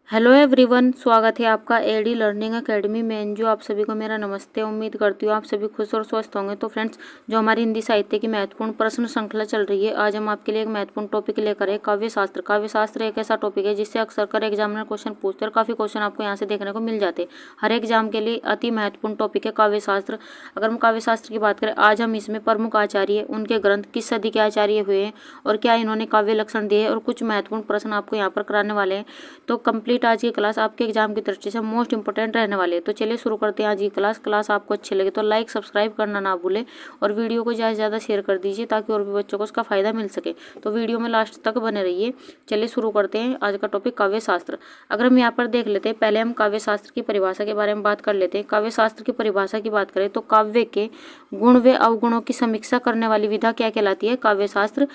Hello everyone, स्वागत है आपका एडी लर्निंग एकेडमी में। एनजीओ आप सभी को मेरा नमस्ते। उम्मीद करती हूँ आप सभी खुश और स्वस्थ होंगे। तो फ्रेंड्स, जो हमारी हिंदी साहित्य की महत्वपूर्ण प्रश्न श्रृंखला चल रही है, आज हम आपके लिए एक महत्वपूर्ण टॉपिक लेकर आए, काव्य शास्त्र। काव्य शास्त्र एक ऐसा टॉपिक है जिससे अक्सर कर एग्जामिनर क्वेश्चन पूछते हैं और काफ़ी क्वेश्चन आपको यहाँ से देखने को मिल जाते हैं। हर एग्जाम के लिए अति महत्वपूर्ण टॉपिक है काव्य शास्त्र। अगर हम काव्य शास्त्र की बात करें, आज हम इसमें प्रमुख आचार्य, उनके ग्रंथ, किस सदी के आचार्य हुए हैं और क्या इन्होंने काव्य लक्षण दिए और कुछ महत्वपूर्ण प्रश्न आपको यहाँ पर कराने वाले हैं। तो कंप्लीट आज की क्लास आपके एग्जाम की दृष्टि से मोस्ट इंपोर्टेंट रहने वाले हैं। तो चलिए शुरू करते हैं आज की क्लास आपको अच्छी लगे तो लाइक सब्सक्राइब करना ना भूलें और वीडियो को ज़्यादा से ज़्यादा शेयर कर दीजिए ताकि और भी बच्चों को उसका फायदा मिल सके। तो वीडियो में लास्ट तक बने रहिए। चलिए शुरू करते हैं आज का टॉपिक, काव्य शास्त्र। अगर हम यहाँ पर देख लेते हैं, पहले हम काव्य शास्त्र की परिभाषा के बारे में बात कर लेते हैं। काव्य शास्त्र की परिभाषा की बात करें तो काव्य के गुण व अवगुणों की समीक्षा करने वाली विधा क्या कहलाती है? काव्य शास्त्र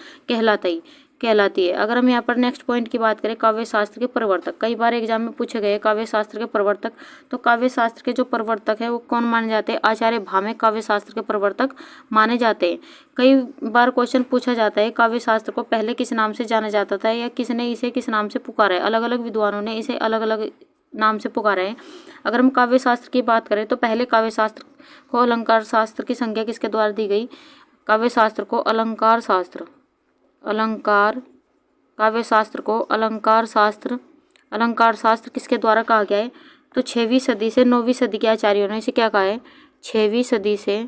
कहलाती है। अगर हम यहाँ पर नेक्स्ट पॉइंट की बात करें, काव्य शास्त्र के प्रवर्तक। कई बार एग्जाम में पूछे गए काव्य शास्त्र के प्रवर्तक। तो काव्य शास्त्र के जो प्रवर्तक है वो कौन माने जाते हैं? आचार्य भामह काव्य शास्त्र के प्रवर्तक माने जाते हैं। कई बार क्वेश्चन पूछा जाता है, काव्य शास्त्र को पहले किस नाम से जाना जाता था या किसने इसे किस नाम से पुकारा है? अलग अलग विद्वानों ने इसे अलग अलग नाम से पुकारा है। अगर हम काव्य शास्त्र की बात करें तो पहले काव्य शास्त्र को अलंकार शास्त्र की संज्ञा किसके द्वारा दी गई? काव्य शास्त्र को अलंकार शास्त्र किसके द्वारा कहा गया है? तो 6वीं सदी से 9वीं सदी के आचार्यों ने इसे क्या कहा है? 6वीं सदी से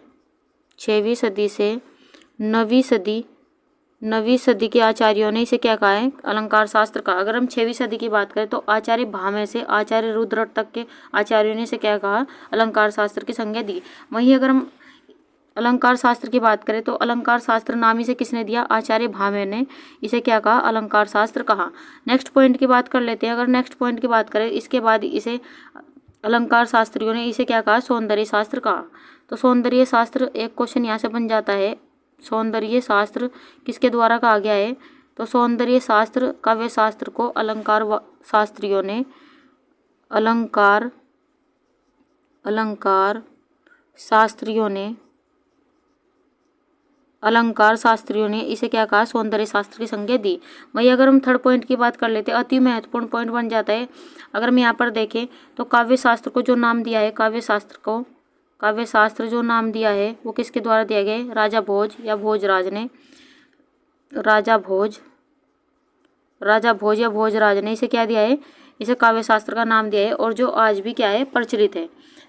9वीं सदी के आचार्यों ने इसे क्या कहा है? अलंकार शास्त्र का। अगर हम 6वीं सदी की बात करें तो आचार्य भामह से आचार्य रुद्र तक के आचार्यों ने इसे क्या कहा? अलंकार शास्त्र की संज्ञा दी। वहीं अगर हम अलंकार शास्त्र की बात करें तो अलंकार शास्त्र नाम इसे किसने दिया? आचार्य भामह ने इसे क्या कहा? अलंकार शास्त्र कहा। नेक्स्ट पॉइंट की बात कर लेते हैं। अगर नेक्स्ट पॉइंट की बात करें, इसके बाद इसे अलंकार शास्त्रियों ने इसे क्या कहा? सौंदर्य शास्त्र कहा। तो सौंदर्य शास्त्र, एक क्वेश्चन यहाँ से बन जाता है, सौंदर्य शास्त्र किसके द्वारा कहा गया है? तो सौंदर्य शास्त्र काव्य शास्त्र को अलंकार शास्त्रियों ने इसे क्या कहा? सौंदर्य शास्त्र की संज्ञा दी। वही अगर हम थर्ड पॉइंट की बात कर लेते हैं, अति महत्वपूर्ण पॉइंट बन जाता है। अगर हम यहाँ पर देखें तो काव्य शास्त्र को जो नाम दिया है, काव्य शास्त्र जो नाम दिया है वो किसके द्वारा दिया गया है? राजा भोज या भोजराज ने इसे क्या दिया है? इसे काव्य शास्त्र का नाम दिया है और जो आज भी क्या है? प्रचलित है।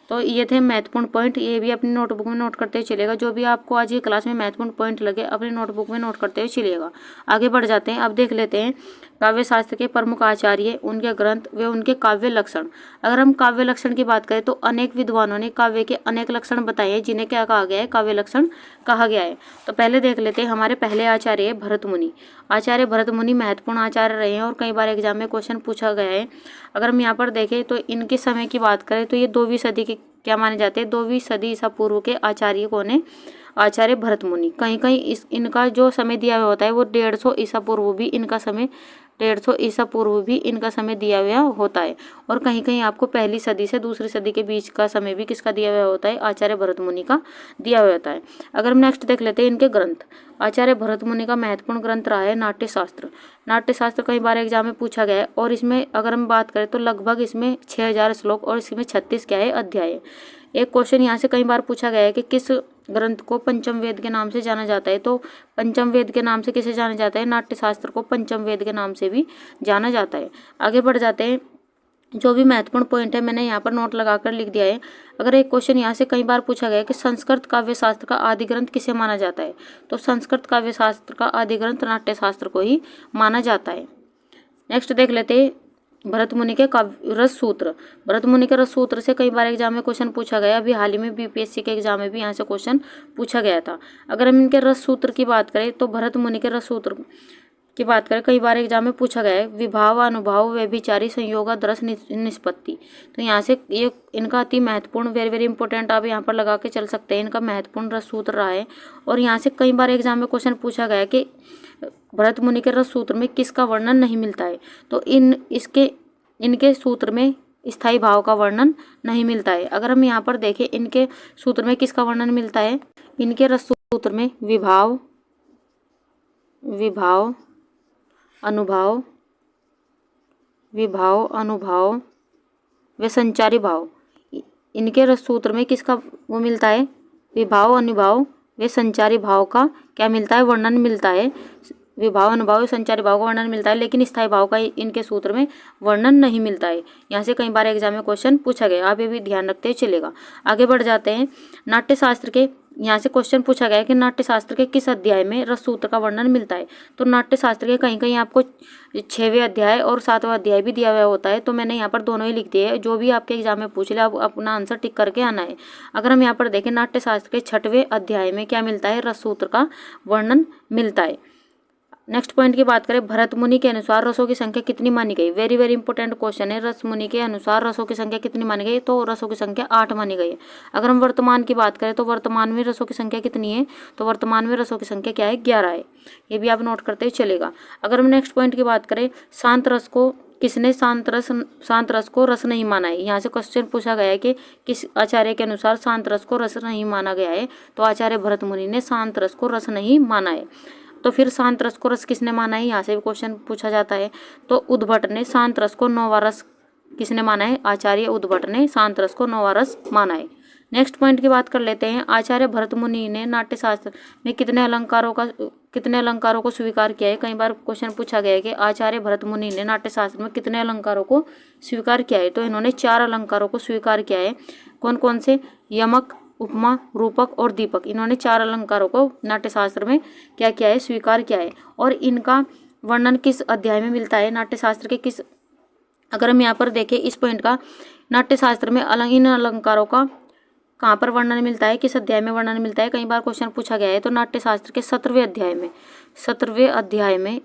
तो ये थे महत्वपूर्ण पॉइंट, ये भी अपनी नोटबुक में नोट करते हुए चलिएगा। जो भी आपको आज की क्लास में महत्वपूर्ण पॉइंट लगे अपनी नोटबुक में नोट करते हुए चलिएगा। आगे बढ़ जाते हैं। अब देख लेते हैं काव्य शास्त्र के प्रमुख आचार्य, उनके ग्रंथ व उनके काव्य लक्षण। अगर हम काव्य लक्षण की बात करें तो अनेक विद्वानों ने काव्य के अनेक लक्षण बताए हैं जिन्हें क्या कहा गया है? काव्य लक्षण कहा गया है। तो पहले देख लेते हैं, हमारे पहले आचार्य भरत मुनि। आचार्य भरत मुनि महत्वपूर्ण आचार्य रहे हैं और कई बार एग्जाम में क्वेश्चन पूछा गया है। अगर हम यहाँ पर देखें तो इनके समय की बात करें तो ये 2वीं सदी के क्या माने जाते हैं? 2वीं सदी ईसा पूर्व के आचार्य कौन है? आचार्य भरत मुनि। कहीं कहीं इनका जो समय दिया हुआ होता है वो 150 ईसा पूर्व भी इनका समय दिया हुआ होता है। और कहीं कहीं आपको पहली सदी से दूसरी सदी के बीच का समय भी किसका दिया हुआ होता है? आचार्य भरत मुनि का दिया हुआ होता है। अगर हम नेक्स्ट देख लेते हैं इनके ग्रंथ। आचार्य भरत मुनि का महत्वपूर्ण ग्रंथ रहा है नाट्यशास्त्र। कई बार एग्जाम में पूछा गया है और इसमें अगर हम बात करें तो लगभग इसमें 6000 श्लोक और इसमें 36 क्या है? अध्याय है। एक क्वेश्चन यहाँ से कई बार पूछा गया है कि किस ग्रंथ को पंचम वेद के नाम से जाना जाता है? तो पंचम वेद के नाम से किसे जाना जाता है? नाट्यशास्त्र को पंचम वेद के नाम से भी जाना जाता है। आगे बढ़ जाते हैं। जो भी महत्वपूर्ण पॉइंट है मैंने यहाँ पर नोट लगाकर लिख दिया है। अगर एक क्वेश्चन यहाँ से कई बार पूछा गया है कि संस्कृत काव्य शास्त्र का आदि ग्रंथ किसे माना जाता है? तो संस्कृत काव्य शास्त्र का आदि ग्रंथ नाट्यशास्त्र को ही माना जाता है। नेक्स्ट देख लेते हैं भरत मुनि के रस सूत्र से कई बार एग्जाम में क्वेश्चन पूछा गया। अभी हाल ही में बीपीएससी के एग्जाम में भी यहाँ से क्वेश्चन पूछा गया था। अगर हम इनके रस सूत्र की बात करें तो भरत मुनि के रस सूत्र की बात करें, कई बार एग्जाम में पूछा गया है, विभाव अनुभाव व्यभिचारी संयोगादर्श निष्पत्ति। तो यहाँ से ये इनका अति महत्वपूर्ण वेरी वेरी इंपॉर्टेंट आप यहाँ पर लगा के चल सकते हैं। इनका महत्वपूर्ण रस सूत्र रहा है और यहाँ से कई बार एग्जाम में क्वेश्चन पूछा गया कि भरत मुनि के रस सूत्र में किसका वर्णन नहीं मिलता है? तो इनके सूत्र में स्थायी भाव का वर्णन नहीं मिलता है। अगर हम यहाँ पर देखें इनके सूत्र में किसका वर्णन मिलता है? इनके रस सूत्र में विभाव अनुभाव विभाव, अनुभाव व संचारी भाव, इनके रस सूत्र में किसका वो मिलता है? विभाव, अनुभाव व संचारी भाव का क्या मिलता है? वर्णन मिलता है। विभाव, अनुभाव, संचारी भाव का वर्णन मिलता है, लेकिन स्थायी भाव का इनके सूत्र में वर्णन नहीं मिलता है। यहाँ से कई बार एग्जाम में क्वेश्चन पूछा गया, आप ये भी ध्यान रखते हुए चलेगा। आगे बढ़ जाते हैं। नाट्यशास्त्र के, यहाँ से क्वेश्चन पूछा गया है कि नाट्यशास्त्र के किस अध्याय में रस सूत्र का वर्णन मिलता है? तो नाट्यशास्त्र के कहीं कहीं आपको 6वें अध्याय और 7वां अध्याय भी दिया हुआ होता है, तो मैंने यहाँ पर दोनों ही लिख दिए हैं। जो भी आपके एग्जाम में पूछ ले, आप अपना आंसर टिक करके आना है। अगर हम यहाँ पर देखें, नाट्यशास्त्र के 6वें अध्याय में क्या मिलता है? रस सूत्र का वर्णन मिलता है। नेक्स्ट पॉइंट की बात करें, भरत मुनि के अनुसार रसों की संख्या कितनी मानी गई? वेरी वेरी इंपॉर्टेंट क्वेश्चन है। रस मुनि के अनुसार रसों की संख्या कितनी मानी गई? तो रसों की संख्या 8 मानी गई है। अगर हम वर्तमान की बात करें तो वर्तमान में रसों की संख्या कितनी है? तो वर्तमान में रसों की संख्या क्या है? 11 है। ये भी आप नोट करते चलेगा। अगर हम नेक्स्ट पॉइंट की बात करें, शांत रस को किसने शांत रस को रस नहीं माना है? यहाँ से क्वेश्चन पूछा गया है कि किस आचार्य के अनुसार शांत रस को रस नहीं माना गया है? तो आचार्य भरत मुनि ने शांत रस को रस नहीं माना है। तो फिर शांत रस को रस किसने माना है? यहाँ से भी क्वेश्चन पूछा जाता है। तो उद्भट ने शांत रस को 9वां रस किसने माना है? आचार्य उद्भट ने शांत रस को 9वां रस माना है। नेक्स्ट पॉइंट की बात कर लेते हैं। आचार्य भरत मुनि ने नाट्यशास्त्र में कितने अलंकारों को स्वीकार किया है? कई बार क्वेश्चन पूछा गया है कि आचार्य भरत मुनि ने नाट्यशास्त्र में कितने अलंकारों को स्वीकार किया है? तो इन्होंने 4 अलंकारों को स्वीकार किया है। कौन कौन से? यमक, उपमा, रूपक और दीपक। इन्होंने 4 अलंकारों को नाट्यशास्त्र में क्या किया है? स्वीकार किया है। और इनका वर्णन किस अध्याय में मिलता है? नाट्यशास्त्र के किस, अगर हम यहाँ पर देखें इस पॉइंट का, नाट्यशास्त्र में इन अलंकारों का कहाँ पर वर्णन मिलता है? किस अध्याय में वर्णन मिलता है? कई बार क्वेश्चन पूछा गया है। तो नाट्यशास्त्र के 17वें अध्याय में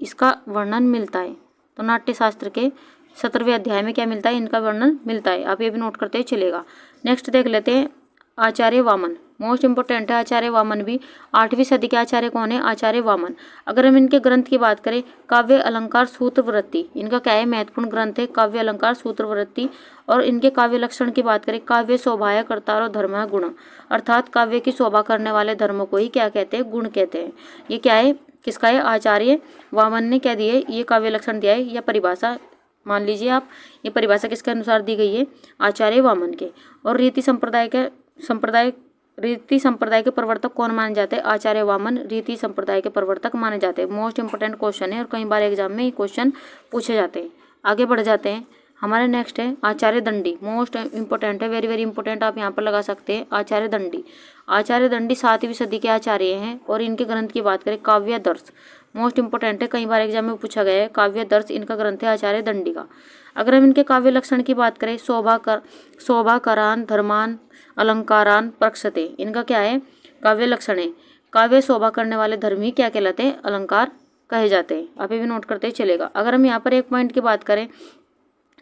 इसका वर्णन मिलता है। तो नाट्यशास्त्र के 17वें अध्याय में क्या मिलता है? इनका वर्णन मिलता है। आप ये भी नोट करते चलेगा। नेक्स्ट देख लेते हैं, आचार्य वामन, मोस्ट इंपोर्टेंट है। आचार्य वामन भी 8वीं सदी के आचार्य कौन है? आचार्य वामन। अगर हम इनके ग्रंथ की बात करें, काव्य अलंकार सूत्रवृत्ति, इनका क्या है? महत्वपूर्ण ग्रंथ है काव्य अलंकार सूत्रवृत्ति। और इनके काव्य लक्षण की बात करें, काव्य शोभाया कर्ता और धर्म गुण, अर्थात काव्य की शोभा करने वाले धर्मों को ही क्या कहते हैं? गुण कहते हैं। ये क्या है? किसका है? आचार्य वामन ने क्या दिया है? ये काव्य लक्षण दिया है या परिभाषा मान लीजिए आप। ये परिभाषा किसके अनुसार दी गई है? आचार्य वामन के। और रीति संप्रदाय के प्रवर्तक कौन माने जाते हैं? आचार्य वामन रीति संप्रदाय के प्रवर्तक माने जाते हैं। मोस्ट इंपोर्टेंट क्वेश्चन है और कई बार एग्जाम में ये क्वेश्चन पूछे जाते हैं। आगे बढ़ जाते हैं। हमारे नेक्स्ट है आचार्य दंडी, मोस्ट इंपोर्टेंट है, वेरी वेरी इंपोर्टेंट, आप यहाँ पर लगा सकते हैं। आचार्य दंडी, आचार्य दंडी 7वीं सदी के आचार्य हैं। और इनके ग्रंथ की बात करें, काव्य दर्श, मोस्ट इंपोर्टेंट है, कई बार एग्जाम में पूछा गया है। काव्य दर्श इनका ग्रंथ है आचार्य दंडी का। अगर हम इनके काव्य लक्षण की बात करें, शोभाकरान धर्मान अलंकारान प्रक्षते, इनका क्या है? काव्य लक्षण है। काव्य शोभा करने वाले धर्म ही क्या कहलाते हैं? अलंकार कहे जाते हैं। आप ये भी नोट करते चलेगा। अगर हम यहाँ पर एक पॉइंट की बात करें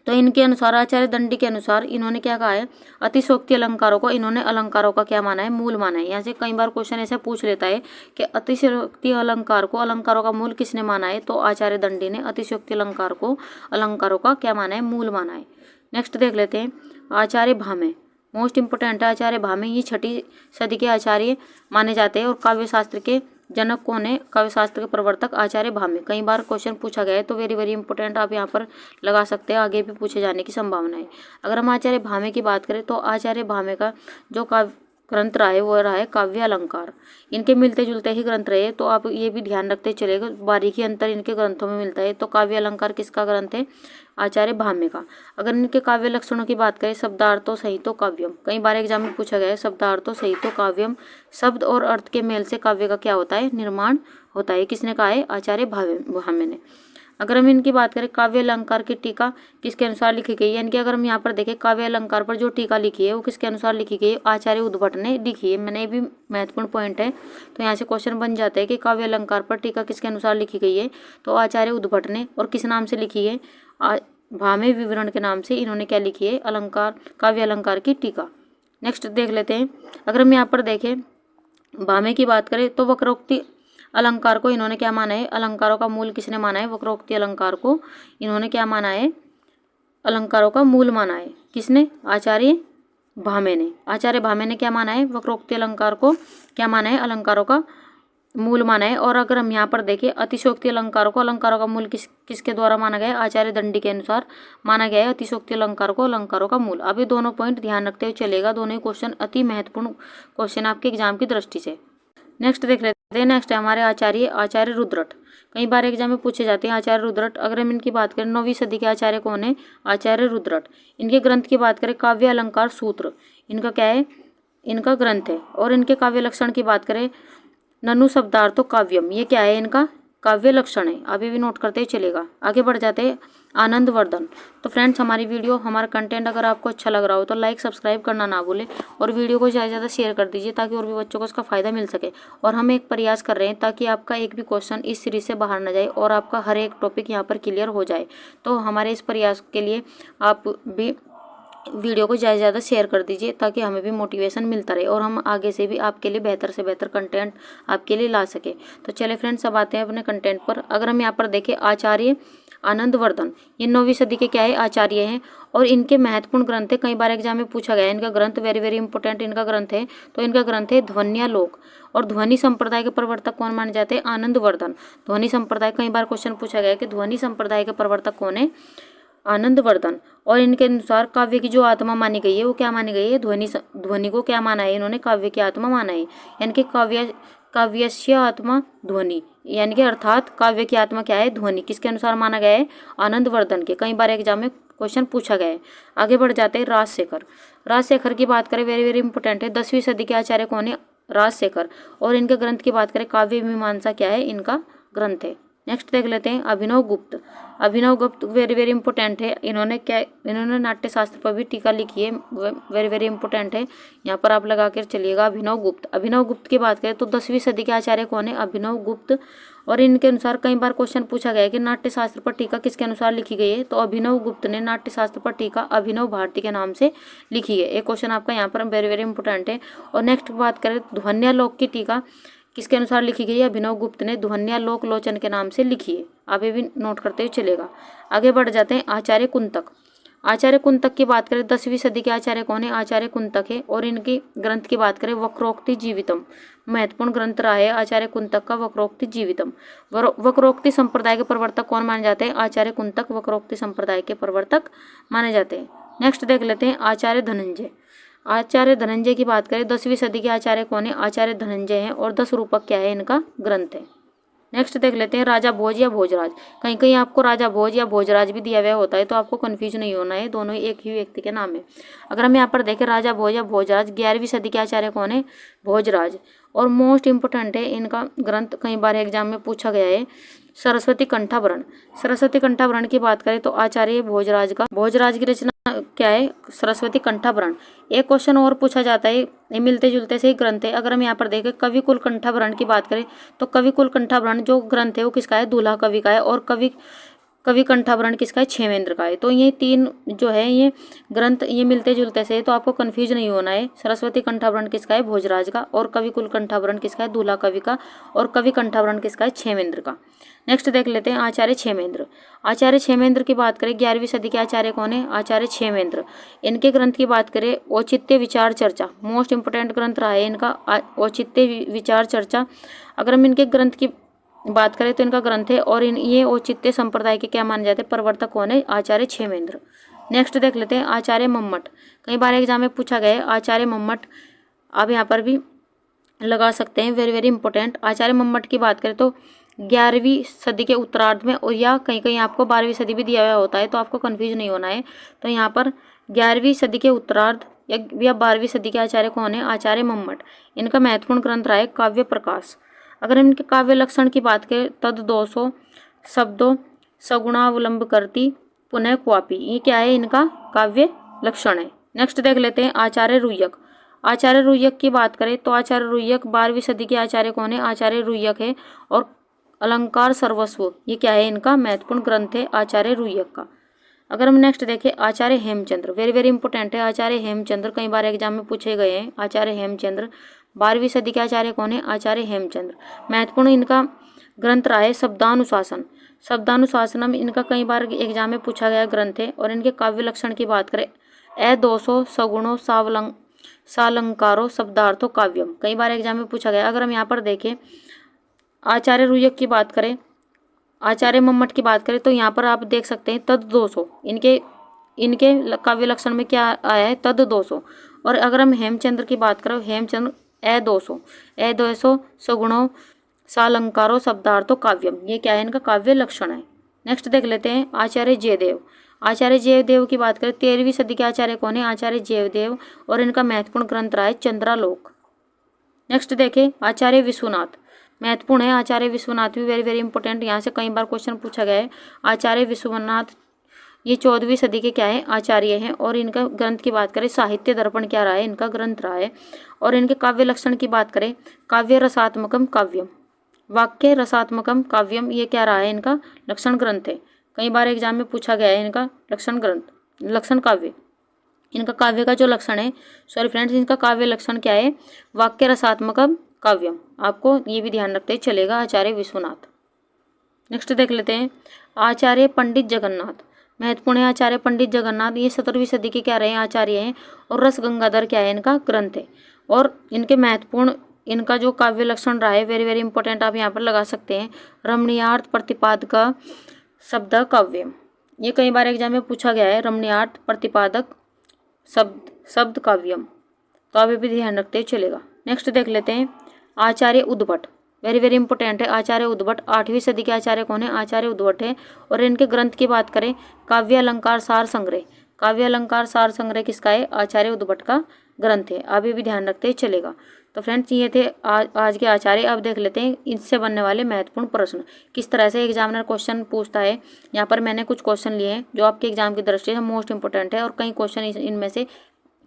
तो इनके अनुसार, आचार्य दंडी के अनुसार, इन्होंने क्या कहा है? अतिशयोक्ति अलंकारों को इन्होंने अलंकारों का क्या माना है? मूल माना है। यहाँ से कई बार क्वेश्चन ऐसे पूछ लेता है कि अतिशयोक्ति अलंकार को अलंकारों का मूल किसने माना है? तो आचार्य दंडी ने अतिशयोक्ति अलंकार को अलंकारों का क्या माना है? मूल माना है। नेक्स्ट देख लेते हैं, आचार्य भामे, मोस्ट इंपोर्टेंट है। आचार्य भामे ये 6ठी सदी के आचार्य माने जाते हैं। और काव्य शास्त्र के जनक कौन है? काव्य शास्त्र के प्रवर्तक आचार्य भामे। कई बार क्वेश्चन पूछा गया है, तो वेरी वेरी इंपॉर्टेंट, आप यहाँ पर लगा सकते हैं। आगे भी पूछे जाने की संभावना है। अगर हम आचार्य भामे की बात करें तो आचार्य भामे का जो काव्य ग्रंथ रहा है वो रहा है काव्य अलंकार। इनके मिलते जुलते ही ग्रंथ रहे, तो आप ये भी ध्यान रखते चलेगा, बारीकी अंतर इनके ग्रंथों में मिलता है। तो काव्य अलंकार किसका ग्रंथ है? आचार्य भामे का। अगर इनके काव्य लक्षणों की बात करें, शब्दार्थो सहितो काव्यम, कई बार एग्जाम में पूछा गया है। शब्दार्थो सहितो काव्यम, शब्द और अर्थ के मेल से काव्य का क्या होता है? निर्माण होता है। किसने कहा है? आचार्य भामे ने। अगर हम इनकी बात करें, काव्य अलंकार की टीका किसके अनुसार लिखी गई है? यानी कि अगर हम यहाँ पर देखें, काव्य अलंकार पर जो टीका लिखी है वो किसके अनुसार लिखी गई है? आचार्य उद्भट ने लिखी है। मैंने भी महत्वपूर्ण पॉइंट है, तो यहाँ से क्वेश्चन बन जाता है कि काव्य अलंकार पर टीका किसके अनुसार लिखी गई है? तो आचार्य उद्भट ने। और किस नाम से लिखी है? भामे विवरण के नाम से इन्होंने क्या लिखी है? अलंकार, काव्य अलंकार की टीका। नेक्स्ट देख लेते हैं। अगर हम यहाँ पर देखें, भामे की बात करें तो वक्रोक्ति अलंकार को इन्होंने क्या माना है? अलंकारों का मूल किसने माना है? वक्रोक्ति अलंकार को इन्होंने क्या माना है? अलंकारों का मूल माना है। किसने? आचार्य भामे ने। आचार्य भामे ने क्या माना है? वक्रोक्ति अलंकार को क्या माना है? अलंकारों का मूल माना है। और अगर हम यहाँ पर देखें अतिशयोक्ति अलंकारों का मूल किसके द्वारा माना गया है? आचार्य दंडी के अनुसार माना गया है अतिशयोक्ति अलंकारों का मूल। अब ये दोनों पॉइंट ध्यान रखते हुए चलेगा, दोनों ही क्वेश्चन अति महत्वपूर्ण क्वेश्चन आपके एग्जाम की दृष्टि से। नेक्स्ट देख लेते हैं। नेक्स्ट है हमारे आचार्य रुद्रट। कई बार एग्जाम में पूछे जाते हैं आचार्य रुद्रट। अगर हम इनकी बात करें 9वीं सदी के आचार्य कौन है? आचार्य रुद्रट। इनके ग्रंथ की बात करें काव्य अलंकार सूत्र, इनका क्या है? इनका ग्रंथ है। और इनके काव्य लक्षण की बात करें ननु शब्दार्थो काव्यम, ये क्या है? इनका काव्य लक्षण है। अभी भी नोट करते ही चलेगा। आगे बढ़ जाते हैं आनंदवर्धन। तो फ्रेंड्स हमारी वीडियो, हमारा कंटेंट अगर आपको अच्छा लग रहा हो तो लाइक सब्सक्राइब करना ना भूलें और वीडियो को ज़्यादा से ज़्यादा शेयर कर दीजिए ताकि और भी बच्चों को उसका फ़ायदा मिल सके। और हम एक प्रयास कर रहे हैं ताकि आपका एक भी क्वेश्चन इस सीरीज से बाहर ना जाए और आपका हर एक टॉपिक यहाँ पर क्लियर हो जाए। तो हमारे इस प्रयास के लिए आप भी वीडियो को ज़्यादा से ज़्यादा शेयर कर दीजिए ताकि हमें भी मोटिवेशन मिलता रहे और हम आगे से भी आपके लिए बेहतर से बेहतर कंटेंट आपके लिए ला सके। तो चलिए फ्रेंड्स अब आते हैं अपने कंटेंट पर। अगर हम यहाँ पर देखें आचार्य आनंदवर्धन, ये 9वीं सदी के क्या है? आचार्य हैं। और इनके महत्वपूर्ण ग्रंथ है, कई बार एग्जाम में पूछा गया है इनका ग्रंथ, वेरी वेरी इंपॉर्टेंट इनका ग्रंथ है। तो इनका ग्रंथ है ध्वन्यालोक। और ध्वनि संप्रदाय के प्रवर्तक कौन माने जाते हैं? आनंदवर्धन। ध्वनि संप्रदाय, कई बार क्वेश्चन पूछा गया है कि ध्वनि संप्रदाय के प्रवर्तक कौन है? आनंदवर्धन। और इनके अनुसार काव्य की जो आत्मा मानी गई है वो क्या मानी गई है? ध्वनि को क्या माना है इन्होंने? काव्य की आत्मा माना है। यानी कि काव्यस्य आत्मा ध्वनि, यानी कि अर्थात काव्य की आत्मा क्या है? ध्वनि। किसके अनुसार माना गया है? आनंदवर्धन के। कई बार एग्जाम में क्वेश्चन पूछा गया है। आगे बढ़ जाते हैं राजशेखर। राजशेखर की बात करें, वेरी वेरी इंपॉर्टेंट है। 10वीं सदी के आचार्य कौन है? राजशेखर। और इनके ग्रंथ की बात करें काव्य मीमांसा क्या है? इनका ग्रंथ है। नेक्स्ट देख लेते हैं अभिनव गुप्त। अभिनव गुप्त वेरी वेरी इंपॉर्टेंट है। इन्होंने नाट्य शास्त्र पर भी टीका लिखी है, वेरी वेरी इंपॉर्टेंट है। यहाँ पर आप लगा कर चलिएगा अभिनव गुप्त। अभिनव गुप्त की बात करें तो 10वीं सदी के आचार्य कौन है? अभिनव गुप्त। और इनके अनुसार कई बार क्वेश्चन पूछा गया है कि नाट्य शास्त्र पर टीका किसके अनुसार लिखी गई है? तो अभिनव गुप्त ने नाट्य शास्त्र पर टीका अभिनव भारती के नाम से लिखी है। एक क्वेश्चन आपका यहाँ पर वेरी वेरी इंपॉर्टेंट है। और नेक्स्ट बात करें ध्वन्यालोक की टीका किसके अनुसार लिखी गई है? अभिनव गुप्त ने ध्वन्यालोक लोचन के नाम से लिखी है। आप ये भी नोट करते हुए चलेगा। आगे बढ़ जाते हैं आचार्य कुंतक। आचार्य कुंतक की बात करें 10वीं सदी के आचार्य कौन है? आचार्य कुंतक है। और इनकी ग्रंथ की बात करें वक्रोक्ति जीवितम, महत्वपूर्ण ग्रंथ रहा है आचार्य कुंतक का वक्रोक्ति जीवितम। वक्रोक्ति संप्रदाय के प्रवर्तक कौन माने जाते हैं? आचार्य कुंतक वक्रोक्ति संप्रदाय के प्रवर्तक माने जाते हैं। नेक्स्ट देख लेते हैं आचार्य धनंजय। आचार्य धनंजय की बात करें 10वीं सदी के आचार्य कौन है? आचार्य धनंजय हैं। और 10 रूपक क्या है? इनका ग्रंथ है। नेक्स्ट देख लेते हैं राजा भोज या भोजराज। कहीं कहीं आपको राजा भोज या भोजराज भी दिया हुआ होता है तो आपको कंफ्यूज नहीं होना है, दोनों ही एक ही व्यक्ति के नाम है। अगर हम यहाँ पर देखें राजा भोज या भोजराज, 11वीं सदी के आचार्य कौन है? भोजराज। और मोस्ट इंपोर्टेंट है इनका ग्रंथ, कई बार एग्जाम में पूछा गया है सरस्वती कंठाभरण। सरस्वती कंठाभरण की बात करें तो आचार्य भोजराज की रचना क्या है? सरस्वती कंठाभरण। एक क्वेश्चन और पूछा जाता है, ये मिलते जुलते से ही ग्रंथ है। अगर हम यहाँ पर देखें कविकुल कंठाभरण की बात करें तो कविकुल कंठाभरण जो ग्रंथ है वो किसका है? दूल्हा कवि का है। और कवि कंठाभरण किसका है? क्षेमेंद्र का है। तो ये तीन जो है ये ग्रंथ ये मिलते जुलते से, तो आपको कंफ्यूज नहीं होना है। सरस्वती कंठाभरण किसका है? भोजराज का। और कविकुल कंठाभरण किसका है? दूल्हा कवि का। और कवि कंठाभरण किसका है? क्षेमेंद्र का। नेक्स्ट देख लेते हैं आचार्य क्षेमेंद्र। आचार्य क्षेमेंद्र की बात करें 11वीं सदी के आचार्य कौन है? आचार्य क्षेमेंद्र। इनके ग्रंथ की बात करें औचित्य विचार चर्चा, मोस्ट इंपोर्टेंट ग्रंथ रहा है इनका औचित्य विचार चर्चा। अगर हम इनके ग्रंथ की बात करें तो इनका ग्रंथ है। और ये औचित्य संप्रदाय के क्या माने जाते हैं? प्रवर्तक कौन है? आचार्य क्षेमेंद्र। नेक्स्ट देख लेते हैं आचार्य मम्मट। कई बार एग्जाम में पूछा गया है आचार्य मम्मट, आप यहाँ पर भी लगा सकते हैं, वेरी वेरी इंपॉर्टेंट। आचार्य मम्मट की बात करें तो 11वीं सदी के उत्तरार्ध में, और या कहीं कहीं आपको 12वीं सदी भी दिया हुआ होता है तो आपको कंफ्यूज नहीं होना है। तो यहाँ पर 11वीं सदी के उत्तरार्ध या 12वीं सदी के आचार्य कौन है? आचार्य मम्मट। इनका महत्वपूर्ण ग्रंथ रहा है काव्य प्रकाश। अगर हम इनके काव्य लक्षण की बात करें तद दोषो शब्दों सगुणावलंब करती पुनः क्वापी, ये क्या है? इनका काव्य लक्षण है। नेक्स्ट देख लेते हैं आचार्य रुय्यक। आचार्य रुय्यक की बात करें तो आचार्य रुय्यक 12वीं सदी के आचार्य कौन है? आचार्य रुय्यक है। और अलंकार सर्वस्व ये क्या है? इनका महत्वपूर्ण ग्रंथ है आचार्य रुय्यक का। अगर हम नेक्स्ट देखें आचार्य हेमचंद्र, वेरी वेरी इंपॉर्टेंट है आचार्य हेमचंद्र, कई बार एग्जाम में पूछे गए हैं। आचार्य हेमचंद्र 12वीं सदी के आचार्य कौन है? आचार्य हेमचंद्र। महत्वपूर्ण इनका ग्रंथ रहा है शब्दानुशासन। शब्दानुशासनम इनका कई बार एग्जाम में पूछा गया ग्रंथ है। और इनके काव्य लक्षण की बात करें अदोषो सगुणो सालंकारो शब्दार्थो काव्यम, कई बार एग्जाम में पूछा गया। अगर हम यहाँ पर देखें आचार्य रुयक की बात करें, आचार्य मम्मट की बात करें, तो यहाँ पर आप देख सकते हैं तद 200, इनके इनके काव्य लक्षण में क्या आया है, तद 200। और अगर हम हेमचंद्र की बात करें, हेमचंद्र ए 200 सगुणों सालंकारो शब्दार्थो काव्यम, ये क्या है, इनका काव्य लक्षण है। नेक्स्ट देख लेते हैं आचार्य जयदेव। आचार्य जयदेव की बात करें, 13वीं सदी के आचार्य कौन है, आचार्य जयदेव, और इनका महत्वपूर्ण ग्रंथ रहा है चंद्रालोक। नेक्स्ट देखें आचार्य विश्वनाथ, महत्वपूर्ण है आचार्य विश्वनाथ भी, वेरी वेरी इंपॉर्टेंट, यहाँ से कई बार क्वेश्चन पूछा गया है। आचार्य विश्वनाथ ये 14वीं सदी के क्या है, आचार्य हैं, और इनका ग्रंथ की बात करें साहित्य दर्पण क्या रहा है, इनका ग्रंथ रहा है। और इनके काव्य लक्षण की बात करें, काव्य रसात्मकम काव्यम, वाक्य रसात्मकम काव्यम, ये क्या रहा है, इनका लक्षण ग्रंथ है। कई बार एग्जाम में पूछा गया है इनका लक्षण ग्रंथ, लक्षण काव्य। इनका काव्य का जो लक्षण है, सॉरी फ्रेंड्स, इनका काव्य लक्षण क्या है, वाक्य रसात्मकम काव्यम, आपको ये भी ध्यान रखते चलेगा, आचार्य विश्वनाथ। नेक्स्ट देख लेते हैं आचार्य पंडित जगन्नाथ, महत्वपूर्ण है आचार्य पंडित जगन्नाथ, ये 17वीं सदी के क्या रहे हैं, आचार्य हैं, और रस गंगाधर क्या है, इनका ग्रंथ है। और इनके महत्वपूर्ण, इनका जो काव्य लक्षण रहा है, वेरी वेरी इंपॉर्टेंट, आप यहाँ पर लगा सकते हैं, रमणीयार्थ प्रतिपादक शब्द काव्यम, ये कई बार एग्जाम में पूछा गया है, रमणीयार्थ प्रतिपादक शब्द काव्यम, तो आप ये भी ध्यान रखते चलेगा। नेक्स्ट देख लेते हैं आचार्य उद्भट, वेरी वेरी इंपॉर्टेंट है आचार्य उद्भट, 8वीं सदी के आचार्य कौन है, आचार्य उद्भट है। और इनके ग्रंथ की बात करें, काव्य अलंकार सार संग्रह, काव्य अलंकार सार संग्रह किसका है, आचार्य उद्भट का ग्रंथ है, आप ये भी ध्यान रखते चलेगा। तो फ्रेंड्स ये थे आज के आचार्य। अब देख लेते हैं इससे बनने वाले महत्वपूर्ण प्रश्न, किस तरह से एग्जामिनर क्वेश्चन पूछता है। यहाँ पर मैंने कुछ क्वेश्चन लिए हैं जो आपके एग्जाम की दृष्टि से मोस्ट इंपॉर्टेंट है, और कई क्वेश्चन इनमें से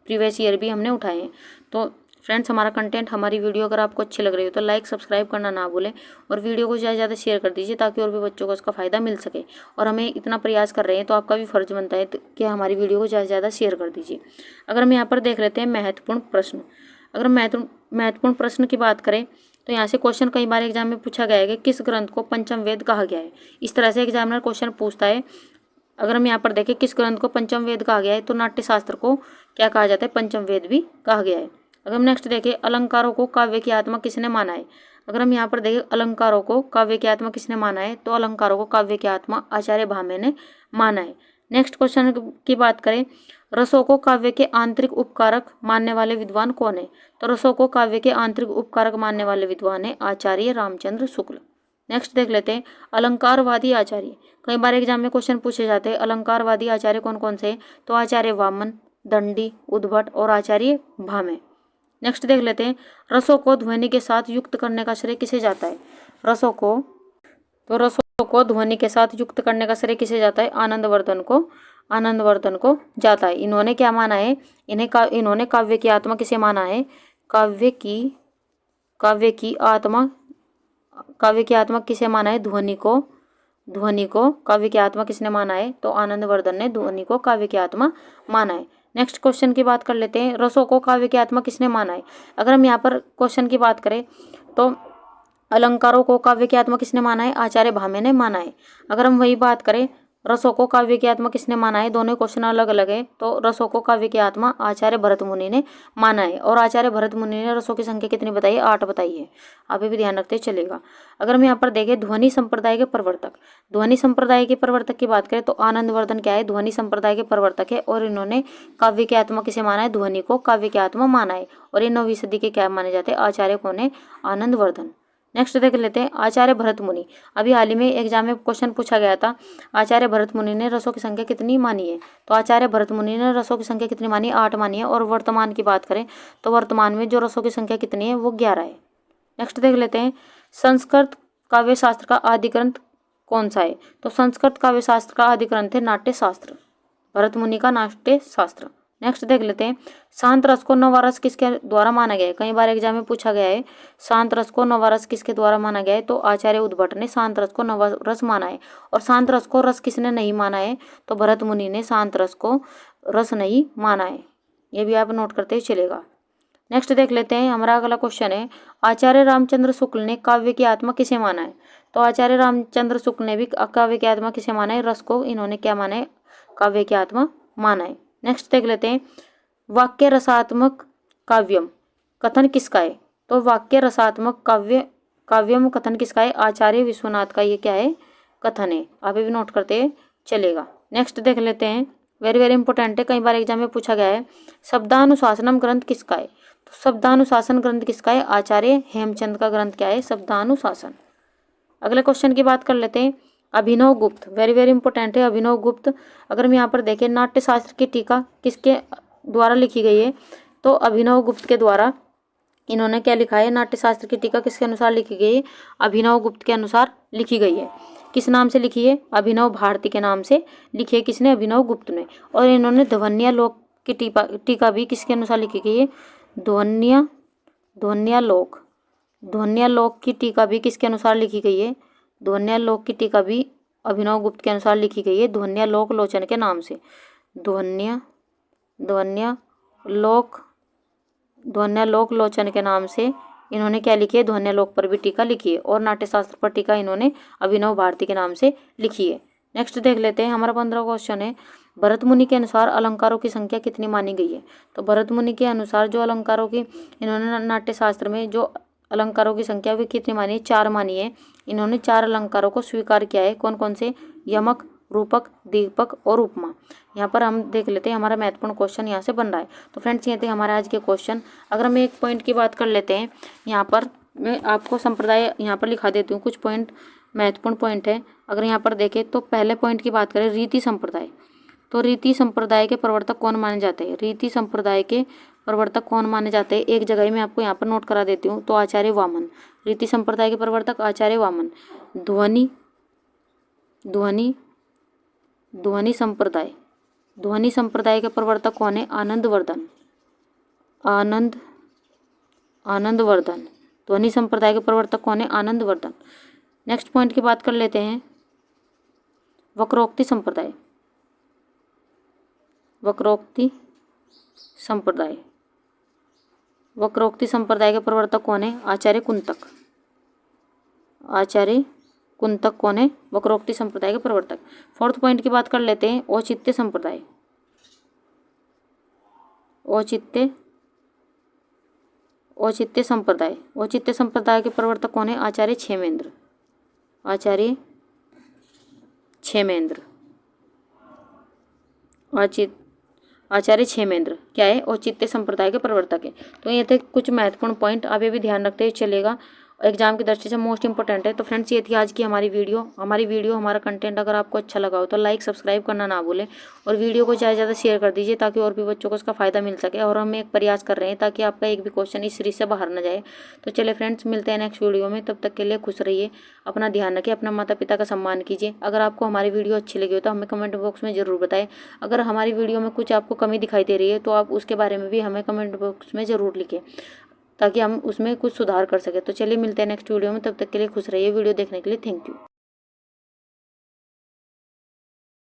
प्रीवियस ईयर भी हमने उठाए हैं। तो फ्रेंड्स हमारा कंटेंट, हमारी वीडियो अगर आपको अच्छी लग रही हो तो लाइक सब्सक्राइब करना ना भूलें, और वीडियो को ज़्यादा से ज़्यादा शेयर कर दीजिए ताकि और भी बच्चों को इसका फ़ायदा मिल सके। और हमें इतना प्रयास कर रहे हैं तो आपका भी फ़र्ज बनता है कि हमारी वीडियो को ज़्यादा से ज़्यादा शेयर कर दीजिए। अगर हम यहाँ पर देख लेते हैं महत्वपूर्ण प्रश्न, अगर महत्वपूर्ण प्रश्न की बात करें तो यहाँ से क्वेश्चन कई बार एग्जाम में पूछा गया है कि किस ग्रंथ को पंचम वेद कहा गया है, इस तरह से एग्जामिनर क्वेश्चन पूछता है। अगर हम यहाँ पर देखें किस ग्रंथ को पंचम वेद कहा गया है, तो नाट्यशास्त्र को क्या कहा जाता है, पंचम वेद भी कहा गया है। अगर हम नेक्स्ट देखें अलंकारों को काव्य की आत्मा किसने माना है, अगर हम यहाँ पर देखें अलंकारों को काव्य की आत्मा किसने माना है, तो अलंकारों को काव्य की आत्मा आचार्य भामे ने माना है। नेक्स्ट क्वेश्चन की बात करें, रसों को काव्य के आंतरिक उपकारक मानने वाले विद्वान कौन है, तो रसों को काव्य के आंतरिक उपकारक मानने वाले विद्वान है आचार्य रामचंद्र शुक्ल। नेक्स्ट देख लेते हैं अलंकारवादी आचार्य, कई बार एग्जाम में क्वेश्चन पूछे जाते हैं अलंकारवादी आचार्य कौन कौन से, तो आचार्य वामन, दंडी, उद्भट और आचार्य भामे। नेक्स्ट देख लेते हैं रसों को ध्वनि के साथ युक्त करने का श्रेय किसे जाता है, रसों को ध्वनि के साथ युक्त करने का श्रेय किसे जाता है, आनंदवर्धन को जाता है। इन्होंने क्या माना है, इन्होंने काव्य की आत्मा किसे माना है, काव्य की आत्मा किसे माना है, ध्वनि को काव्य की आत्मा किसने माना है, तो आनंदवर्धन ने ध्वनि को काव्य की आत्मा माना है। नेक्स्ट क्वेश्चन की बात कर लेते हैं रसों को काव्य की आत्मा किसने माना है। अगर हम यहाँ पर क्वेश्चन की बात करें तो अलंकारों को काव्य की आत्मा किसने माना है, आचार्य भामे ने माना है। अगर हम वही बात करें रसों को काव्य की आत्मा किसने माना है, दोनों क्वेश्चन अलग अलग है, तो रसों को काव्य की आत्मा आचार्य भरत मुनि ने माना है। और आचार्य भरत मुनि ने रसों की संख्या कितनी बताई है, 8 बताई है, आप ये भी ध्यान रखते चलेगा। अगर हम यहाँ पर देखें ध्वनि संप्रदाय के प्रवर्तक की बात करें तो आनंदवर्धन क्या है, ध्वनि संप्रदाय के प्रवर्तक है, और इन्होंने काव्य की आत्मा किसे माना है, ध्वनि को काव्य की आत्मा माना है। और ये 9वीं सदी के क्या माने जाते हैं, आचार्य कौन है, आनंदवर्धन। नेक्स्ट देख लेते हैं आचार्य भरत मुनि, अभी हाल ही में एग्जाम में क्वेश्चन पूछा गया था आचार्य भरत मुनि ने रसों की संख्या कितनी मानी है, तो आचार्य भरत मुनि ने रसों की संख्या कितनी मानी, 8 मानी है। और वर्तमान की बात करें तो वर्तमान में जो रसों की संख्या कितनी है, वो 11 है। नेक्स्ट देख लेते हैं संस्कृत काव्य शास्त्र का आदि ग्रंथ कौन सा है, तो संस्कृत काव्य शास्त्र का आदि ग्रंथ है नाट्य शास्त्र, भरत मुनि का नाट्य शास्त्र। नेक्स्ट देख लेते हैं शांत रस को नवरस किसके द्वारा माना गया है, कई बार एग्जाम में पूछा गया है शांत रस को नवरस किसके द्वारा माना गया है, तो आचार्य उद्भट ने शांत रस को नवरस माना है। और शांत रस को रस किसने नहीं माना है, तो भरत मुनि ने शांत रस को रस नहीं माना है, ये भी आप नोट करते ही चलेगा। नेक्स्ट देख लेते हैं हमारा अगला क्वेश्चन है आचार्य रामचंद्र शुक्ल ने काव्य की आत्मा किसे माना है, तो आचार्य रामचंद्र शुक्ल ने भी काव्य की आत्मा किसे माना है, रस को इन्होंने क्या माना है, काव्य की आत्मा माना है। नेक्स्ट देख लेते हैं वाक्य रसात्मक काव्यम कथन किसका है, तो वाक्य रसात्मक काव्य काव्यम कथन किसका है? आचार्य विश्वनाथ का ये क्या है? कथन है। आप ये भी नोट करते चलेगा। नेक्स्ट देख लेते हैं, वेरी वेरी इंपॉर्टेंट है, कई बार एग्जाम में पूछा गया है। शब्दानुशासनम ग्रंथ किसका है? तो शब्दानुशासन ग्रंथ किसका है? आचार्य हेमचंद का ग्रंथ क्या है? शब्दानुशासन। अगले क्वेश्चन की बात कर लेते हैं, अभिनव गुप्त, वेरी वेरी इंपॉर्टेंट है अभिनव गुप्त। अगर हम यहाँ पर देखें, नाट्य शास्त्र की टीका किसके द्वारा लिखी गई है? तो अभिनव गुप्त के द्वारा इन्होंने क्या लिखा है? नाट्य शास्त्र की टीका किसके अनुसार लिखी गई है? अभिनव गुप्त के अनुसार लिखी गई है। किस नाम से लिखी है? अभिनव भारती के नाम से लिखी है। किसने? अभिनव गुप्त ने। और इन्होंने ध्वन्यालोक की टीका भी किसके अनुसार लिखी गई है? ध्वन्यालोक की टीका भी किसके अनुसार लिखी गई है? ध्वन्यालोक की टीका भी अभिनव गुप्त के अनुसार लिखी गई है, ध्वन्यालोक लोचन के नाम से। ध्वन्यालोक लोचन के नाम से इन्होंने क्या लिखी है? ध्वन्यालोक पर भी टीका लिखी है। और नाट्यशास्त्र पर टीका इन्होंने अभिनव भारती के नाम से लिखी है। नेक्स्ट देख लेते हैं, हमारा 15वां क्वेश्चन है, भरत मुनि के अनुसार अलंकारों की संख्या कितनी मानी गई है? तो भरत मुनि के अनुसार जो अलंकारों की इन्होंने नाट्यशास्त्र में जो अलंकारों की संख्या भी कितनी मानी है? 4 मानी है। इन्होंने 4 अलंकारों को स्वीकार किया है। कौन कौन से? यमक, रूपक, दीपक और उपमा। यहाँ पर हम देख लेते हैं, हमारा महत्वपूर्ण क्वेश्चन यहाँ से बन रहा है। तो फ्रेंड्स, ये थे हमारे आज के क्वेश्चन। अगर हम एक पॉइंट की बात कर लेते हैं, यहाँ पर मैं आपको संप्रदाय यहाँ पर लिखा देती हूँ, कुछ पॉइंट महत्वपूर्ण पॉइंट है। अगर यहाँ पर देखें तो पहले पॉइंट की बात करें, रीति संप्रदाय। तो रीति संप्रदाय के प्रवर्तक कौन माने जाते हैं? रीति संप्रदाय के प्रवर्तक कौन माने जाते हैं? एक जगह ही मैं आपको यहाँ पर नोट करा देती हूँ। तो आचार्य वामन, रीति संप्रदाय के प्रवर्तक आचार्य वामन। ध्वनि संप्रदाय के प्रवर्तक कौन है? आनंदवर्धन। ध्वनि संप्रदाय के प्रवर्तक कौन है? आनंदवर्धन। नेक्स्ट पॉइंट की बात कर लेते हैं, वक्रोक्ति संप्रदाय। वक्रोक्ति संप्रदाय के प्रवर्तक कौन है? आचार्य कुंतक कौन है? वक्रोक्ति संप्रदाय के प्रवर्तक। 4th पॉइंट की बात कर लेते हैं, औचित्य संप्रदाय। औचित्य संप्रदाय के प्रवर्तक कौन है? आचार्य क्षेमेंद्र। आचार्य क्षेमेंद्र क्या है? औचित्य संप्रदाय के प्रवर्तक है। तो ये थे कुछ महत्वपूर्ण पॉइंट, आप ये भी ध्यान रखते हुए चलेगा, एग्जाम की दृष्टि से मोस्ट इंपॉर्टेंट है। तो फ्रेंड्स, ये थी आज की हमारी वीडियो। हमारा कंटेंट अगर आपको अच्छा लगा हो तो लाइक सब्सक्राइब करना ना भूलें, और वीडियो को ज़्यादा से ज़्यादा शेयर कर दीजिए ताकि और भी बच्चों को इसका फ़ायदा मिल सके। और हम एक प्रयास कर रहे हैं ताकि आपका एक भी क्वेश्चन इस सीरीज से बाहर ना जाए। तो चलिए फ्रेंड्स, मिलते हैं नेक्स्ट वीडियो में। तब तक के लिए खुश रहिए, अपना ध्यान रखिए, अपना माता पिता का सम्मान कीजिए। अगर आपको हमारी वीडियो अच्छी लगी हो तो हमें कमेंट बॉक्स में ज़रूर बताएं। अगर हमारी वीडियो में कुछ आपको कमी दिखाई दे रही है तो आप उसके बारे में भी हमें कमेंट बॉक्स में ज़रूर लिखें ताकि हम उसमें कुछ सुधार कर सकें। तो चलिए मिलते हैं नेक्स्ट वीडियो में, तब तक के लिए खुश रहिए। वीडियो देखने के लिए थैंक यू।